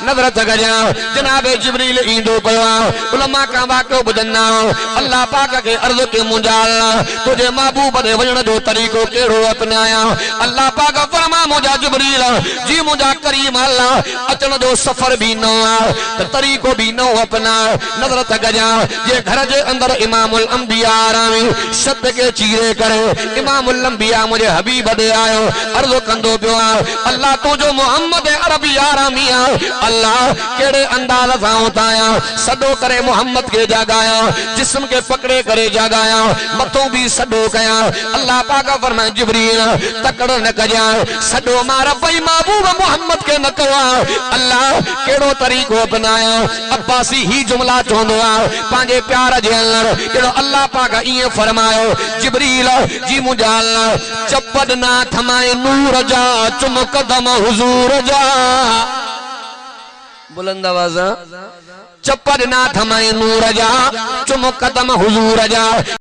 नजर तगजा जनाब जिब्रील इंदो पया उलमा का वाक़ो बुदन्ना अल्लाह पाक के अर्ज के मुंजाल तुझे महबूब दे वजन जो तरीको केड़ो अपनाया अल्लाह पाक फरमा मुझा जिब्रील जी मुझा करीम अल्लाह अचन जो सफर भी न तो तरीको भी न अपना नजर तगजा ये घर के अंदर इमामुल अंबिया रामी शब्द के चीरे करे इमामुल अंबिया मुझे हबीब दे आयो अर्ज कंदो पियो अल्लाह तो जो मोहम्मद अरबी आरामिया अल्लाह केड़े अंदाज सां उताया सदो करे मोहम्मद के जागाया जिस्म के पकड़े करे जागाया मथों भी सदो कया अल्लाह पाक फरमाए जिब्रील तकड़ न कजा सदो मारा भाई महबूब मोहम्मद के न कवा अल्लाह केड़ो तरीको अपनाया अब्बासी ही जुमला चोंदो पांजे प्यार जे अंदर केड़ो अल्लाह पाक इए फरमायो जिब्रील जी मुझा चपद ना थमाए नूर जा चुम कदम हुजूर जा बुलंद आवाज़ चप्पड़ ना थमाए नूर जा चुम कदम हुजूर जा।